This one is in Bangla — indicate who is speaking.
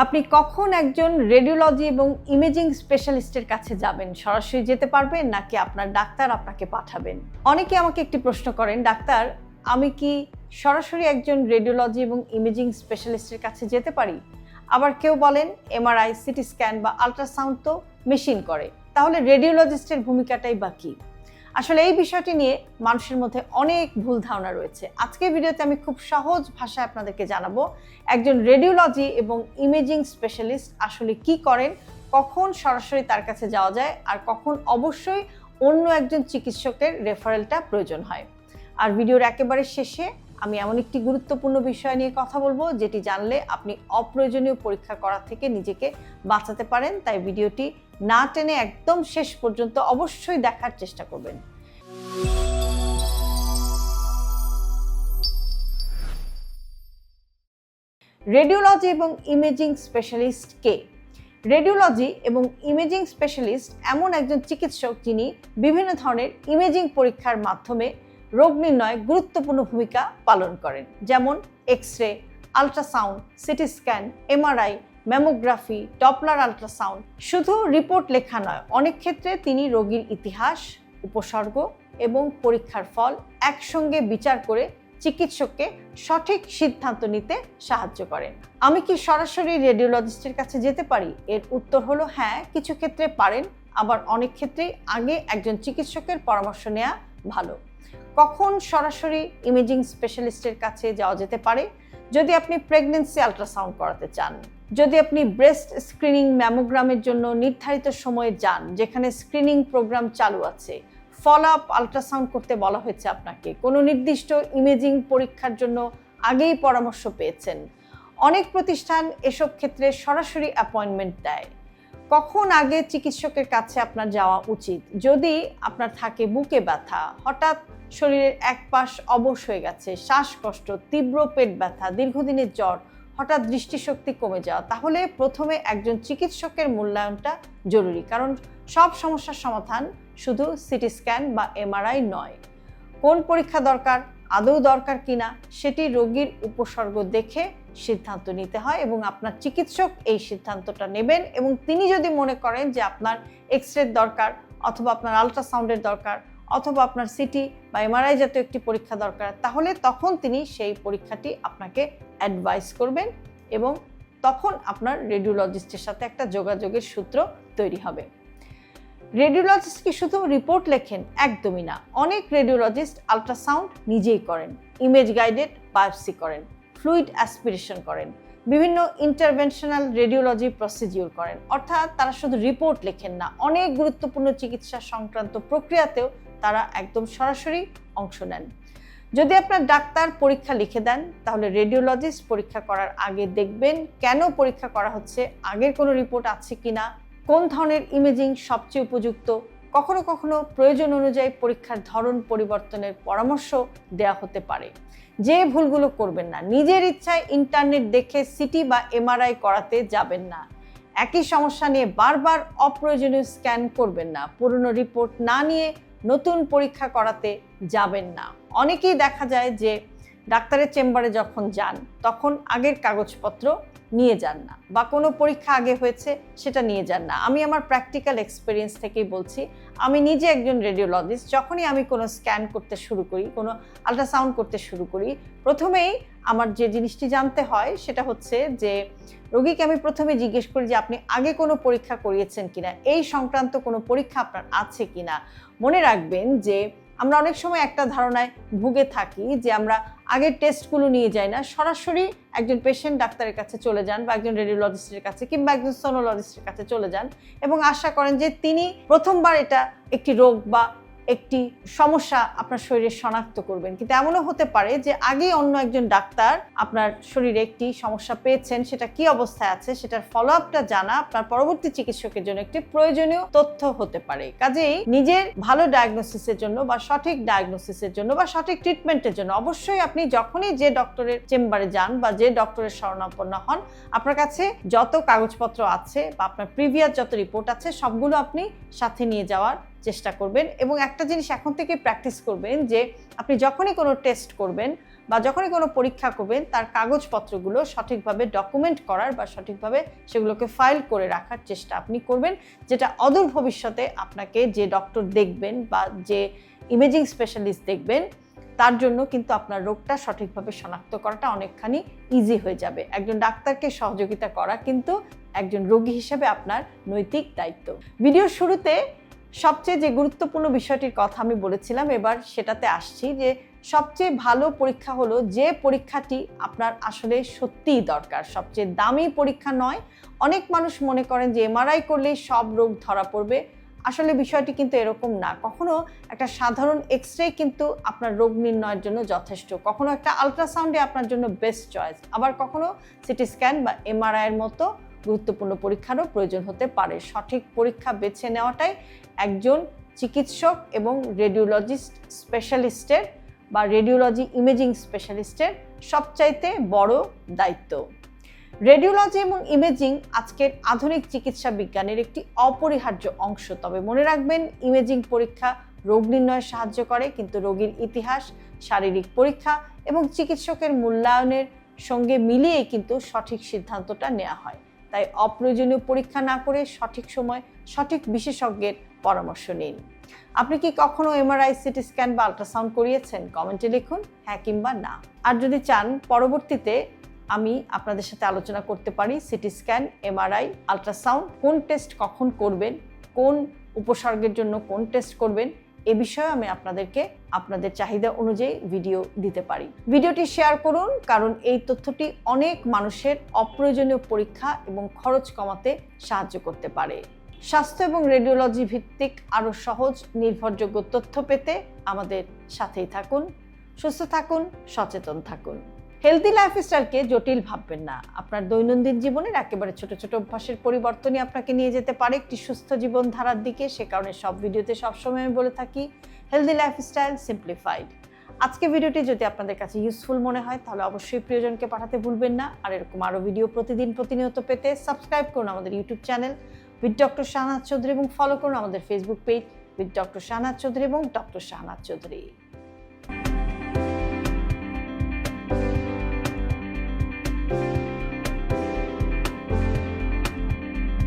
Speaker 1: আপনি কখন একজন রেডিওলজি এবং ইমেজিং স্পেশালিস্টের কাছে যাবেন? সরাসরি যেতে পারবেন নাকি আপনার ডাক্তার আপনাকে পাঠাবেন? অনেকে আমাকে একটি প্রশ্ন করেন, ডাক্তার আমি কি সরাসরি একজন রেডিওলজি এবং ইমেজিং স্পেশালিস্টের কাছে যেতে পারি? আবার কেউ বলেন এমআরআই, সিটি স্ক্যান বা আল্ট্রাসাউন্ড তো মেশিন করে, তাহলে রেডিওলজিস্টের ভূমিকাটাই বা কি? আসলে এই বিষয়টি নিয়ে মানুষের মধ্যে অনেক ভুল ধারণা রয়েছে। আজকের ভিডিওতে আমি খুব সহজ ভাষায় আপনাদেরকে জানাবো একজন রেডিওলজি এবং ইমেজিং স্পেশালিস্ট আসলে কি করেন, কখন সরাসরি তার কাছে যাওয়া যায় আর কখন অবশ্যই অন্য একজন চিকিৎসকের রেফারেলটা প্রয়োজন হয়। আর ভিডিওর একেবারে শেষে আমি এমন একটি গুরুত্বপূর্ণ বিষয় নিয়ে কথা বলবো যেটি জানলে আপনি অপ্রয়োজনীয় পরীক্ষা করা থেকে নিজেকে বাঁচাতে পারেন। তাই ভিডিওটি না টেনে একদম শেষ পর্যন্ত অবশ্যই দেখার চেষ্টা করবেন। রেডিওলজি এবং ইমেজিং স্পেশালিস্ট কে? রেডিওলজি এবং ইমেজিং স্পেশালিস্ট এমন একজন চিকিৎসক যিনি বিভিন্ন ধরনের ইমেজিং পরীক্ষার মাধ্যমে রোগ নির্ণয়ে গুরুত্বপূর্ণ ভূমিকা পালন করেন, যেমন x ray, ultrasound, CT scan, MRI, mammography, Doppler ultrasound. শুধু রিপোর্ট লেখা নয়, অনেক ক্ষেত্রে তিনি রোগীর ইতিহাস, উপসর্গ এবং পরীক্ষার ফল একসঙ্গে বিচার করে চিকিৎসককে সঠিক সিদ্ধান্ত নিতে সাহায্য করেন। আমি কি সরাসরি রেডিওলজিস্টের কাছে যেতে পারি? এর উত্তর হলো হ্যাঁ, কিছু ক্ষেত্রে পারেন, আবার অনেক ক্ষেত্রেই আগে একজন চিকিৎসকের পরামর্শ নেওয়া ভালো। কখন সরাসরি ইমেজিং স্পেশালিস্টের কাছে যাওয়া যেতে পারে? যদি আপনি প্রেগন্যান্সি আল্ট্রাসাউন্ড করাতে চান, যদি আপনি ব্রেস্ট স্ক্রিনিং ম্যামোগ্রামের জন্য নির্ধারিত সময়ে যান যেখানে স্ক্রিনিং প্রোগ্রাম চালু আছে, ফলো আপ আল্ট্রাসাউন্ড করতে বলা হয়েছে আপনাকে, কোনো নির্দিষ্ট ইমেজিং পরীক্ষার জন্য আগেই পরামর্শ পেয়েছেন। অনেক প্রতিষ্ঠান এসব ক্ষেত্রে সরাসরি অ্যাপয়েন্টমেন্ট দেয়। কখন আগে চিকিৎসকের কাছে আপনার যাওয়া উচিত? যদি আপনার থাকে বুকে ব্যথা, হঠাৎ শরীরের এক পাশ অবশ হয়ে গেছে, শ্বাসকষ্ট, তীব্র পেট ব্যথা, দীর্ঘদিনের জ্বর, হঠাৎ দৃষ্টিশক্তি কমে যাওয়া, তাহলে প্রথমে একজন চিকিৎসকের মূল্যায়নটা জরুরি, কারণ সব সমস্যার সমাধান শুধু সিটি স্ক্যান বা এমআরআই নয়। কোন পরীক্ষা দরকার, আদৌ দরকার কিনা, সেটি রোগীর উপসর্গ দেখে সিদ্ধান্ত নিতে হয় এবং আপনার চিকিৎসক এই সিদ্ধান্তটা নেবেন। এবং তিনি যদি মনে করেন যে আপনার এক্স-রে দরকার, অথবা আপনার আল্ট্রাসাউন্ডের দরকার, অথবা আপনার সিটি বা এমআরআই জাতীয় একটি পরীক্ষা দরকার, তাহলে তখন তিনি সেই পরীক্ষাটি আপনাকে অ্যাডভাইস করবেন এবং তখন আপনার রেডিওলজিস্টের সাথে একটা যোগাযোগের সূত্র তৈরি হবে। রেডিওলজিস্ট কি শুধু রিপোর্ট লেখেন? একদমই না। অনেক রেডিওলজিস্ট আল্ট্রাসাউন্ড নিজেই করেন, ইমেজ গাইডেড বায়োপসি করেন, ফ্লুইড অ্যাসপিরেশন করেন, বিভিন্ন ইন্টারভেনশনাল রেডিওলজি প্রসিডিউর করেন। অর্থাৎ তারা শুধু রিপোর্ট লেখেন না, অনেক গুরুত্বপূর্ণ চিকিৎসা সংক্রান্ত প্রক্রিয়াতেও তারা একদম সরাসরি অংশ নেন। যদি আপনার ডাক্তার পরীক্ষা লিখে দেন, তাহলে রেডিওলজিস্ট পরীক্ষা করার আগে দেখবেন কেন পরীক্ষা করা হচ্ছে, আগের কোনো রিপোর্ট আছে কিনা, কোন ধরনের ইমেজিং সবচেয়ে উপযুক্ত। কখনো কখনো প্রয়োজন অনুযায়ী পরীক্ষার ধরন পরিবর্তনের পরামর্শ দেওয়া হতে পারে। যে ভুলগুলো করবেন না, নিজের ইচ্ছায় ইন্টারনেট দেখে সিটি বা এমআরআই করাতে যাবেন না। একই সমস্যা নিয়ে বারবার অপ্রয়োজনীয় স্ক্যান করবেন না। পুরনো রিপোর্ট না নিয়ে নতুন পরীক্ষা করাতে যাবেন না। অনেকেই দেখা যায় যে ডাক্তারের চেম্বারে যখন যান তখন আগের কাগজপত্র নিয়ে যান না, বা কোনো পরীক্ষা আগে হয়েছে সেটা নিয়ে যান না। আমি আমার প্র্যাকটিক্যাল এক্সপিরিয়েন্স থেকেই বলছি। আমি নিজে একজন রেডিওলজিস্ট। যখনই আমি কোনো স্ক্যান করতে শুরু করি, কোনো আল্ট্রাসাউন্ড করতে শুরু করি, প্রথমেই আমার যে জিনিসটি জানতে হয় সেটা হচ্ছে যে রোগীকে আমি প্রথমে জিজ্ঞেস করি যে আপনি আগে কোনো পরীক্ষা করিয়েছেন কিনা, এই সংক্রান্ত কোনো পরীক্ষা আপনার আছে কিনা। মনে রাখবেন যে আমরা অনেক সময় একটা ধারণায় ভুগে থাকি যে আমরা আগের টেস্টগুলো নিয়ে যাই না, সরাসরি একজন পেশেন্ট ডাক্তারের কাছে চলে যান বা একজন রেডিওলজিস্টের কাছে কিংবা একজন সোনোলজিস্টের কাছে চলে যান এবং আশা করেন যে তিনি প্রথমবার এটা একটি রোগ বা একটি সমস্যা আপনার শরীরে শনাক্ত করবেন। কিন্তু এমনও হতে পারে যে আগেই অন্য একজন ডাক্তার আপনার শরীরে একটি সমস্যা পেয়েছেন, সেটা কি অবস্থায় আছে সেটার ফলো আপটা জানা আপনার পরবর্তী চিকিৎসকের জন্য একটি প্রয়োজনীয় তথ্য হতে পারে। কাজেই নিজের ভালো ডায়াগনোসিসের জন্য বা সঠিক ডায়াগনোসিসের জন্য বা সঠিক ট্রিটমেন্টের জন্য অবশ্যই আপনি যখনই যে ডক্টরের চেম্বারে যান বা যে ডক্টরের শরণাপন্ন হন, আপনার কাছে যত কাগজপত্র আছে বা আপনার প্রিভিয়াস যত রিপোর্ট আছে সবগুলো আপনি সাথে নিয়ে যাওয়ার চেষ্টা করবেন। এবং একটা জিনিস এখন থেকে প্র্যাকটিস করবেন যে আপনি যখনই কোনো টেস্ট করবেন বা যখনই কোনো পরীক্ষা করবেন তার কাগজপত্রগুলো সঠিকভাবে ডকুমেন্ট করার বা সঠিকভাবে সেগুলোকে ফাইল করে রাখার চেষ্টা আপনি করবেন, যেটা অদূর ভবিষ্যতে আপনাকে যে ডক্টর দেখবেন বা যে ইমেজিং স্পেশালিস্ট দেখবেন তার জন্য কিন্তু আপনার রোগটা সঠিকভাবে শনাক্ত করাটা অনেকখানি ইজি হয়ে যাবে। একজন ডাক্তারকে সহযোগিতা করা কিন্তু একজন রোগী হিসেবে আপনার নৈতিক দায়িত্ব। ভিডিওর শুরুতে সবচেয়ে যে গুরুত্বপূর্ণ বিষয়টির কথা আমি বলেছিলাম, এবার সেটাতে আসছি যে সবচেয়ে ভালো পরীক্ষা হলো যে পরীক্ষাটি আপনার আসলে সত্যিই দরকার। সবচেয়ে দামি পরীক্ষা নয়। অনেক মানুষ মনে করেন যে এমআরআই করলেই সব রোগ ধরা পড়বে। আসলে বিষয়টি কিন্তু এরকম না। কখনো একটা সাধারণ এক্সরে কিন্তু আপনার রোগ নির্ণয়ের জন্য যথেষ্ট, কখনো একটা আলট্রাসাউন্ডে আপনার জন্য বেস্ট চয়েস, আবার কখনো সিটি স্ক্যান বা এমআরআই এর মতো গুরুত্বপূর্ণ পরীক্ষারও প্রয়োজন হতে পারে। সঠিক পরীক্ষা বেছে নেওয়াটাই একজন চিকিৎসক এবং রেডিওলজিস্ট স্পেশালিস্টের বা রেডিওলজি ইমেজিং স্পেশালিস্টের সবচাইতে বড় দায়িত্ব। রেডিওলজি এবং ইমেজিং আজকের আধুনিক চিকিৎসা বিজ্ঞানের একটি অপরিহার্য অংশ। তবে মনে রাখবেন, ইমেজিং পরীক্ষা রোগ নির্ণয়ে সাহায্য করে, কিন্তু রোগীর ইতিহাস, শারীরিক পরীক্ষা এবং চিকিৎসকের মূল্যায়নের সঙ্গে মিলিয়ে কিন্তু সঠিক সিদ্ধান্তটা নেওয়া হয়। তাই অপ্রয়োজনীয় পরীক্ষা না করে সঠিক সময় সঠিক বিশেষজ্ঞের পরামর্শ নিন। আপনি কি কখনো এমআরআই, সিটি স্ক্যান বা আল্ট্রাসাউন্ড করিয়েছেন? কমেন্টে লিখুন হ্যাঁ কিংবা না। আর যদি চান পরবর্তীতে আমি আপনাদের সাথে আলোচনা করতে পারি সিটি স্ক্যান, এমআরআই, আল্ট্রাসাউন্ড কোন টেস্ট কখন করবেন, কোন উপসর্গের জন্য কোন টেস্ট করবেন, এ বিষয়ে আমি আপনাদেরকে আপনাদের চাহিদা অনুযায়ী ভিডিও দিতে পারি। ভিডিওটি শেয়ার করুন, কারণ এই তথ্যটি অনেক মানুষের অপ্রয়োজনীয় পরীক্ষা এবং খরচ কমাতে সাহায্য করতে পারে। স্বাস্থ্য এবং রেডিওলজি ভিত্তিক আরও সহজ নির্ভরযোগ্য তথ্য পেতে আমাদের সাথেই থাকুন। সুস্থ থাকুন, সচেতন থাকুন। হেলদি লাইফস্টাইলকে জটিল ভাববেন না। আপনার দৈনন্দিন জীবনের একেবারে ছোট ছোট অভ্যাসের পরিবর্তনই আপনাকে নিয়ে যেতে পারে একটি সুস্থ জীবনধারার দিকে। সে কারণে সব ভিডিওতে সবসময় আমি বলে থাকি হেলদি লাইফস্টাইল সিম্পলিফাইড। আজকে ভিডিওটি যদি আপনাদের কাছে ইউজফুল মনে হয় তাহলে অবশ্যই প্রিয়জনকে পাঠাতে ভুলবেন না। আর এরকম আরও ভিডিও প্রতিনিয়ত পেতে সাবস্ক্রাইব করুন আমাদের YouTube channel with doctor Shahnaz Chowdhury এবং ফলো করুন আমাদের Facebook page with doctor Shahnaz Chowdhury এবং ডক্টর শাহনাজ চৌধুরী।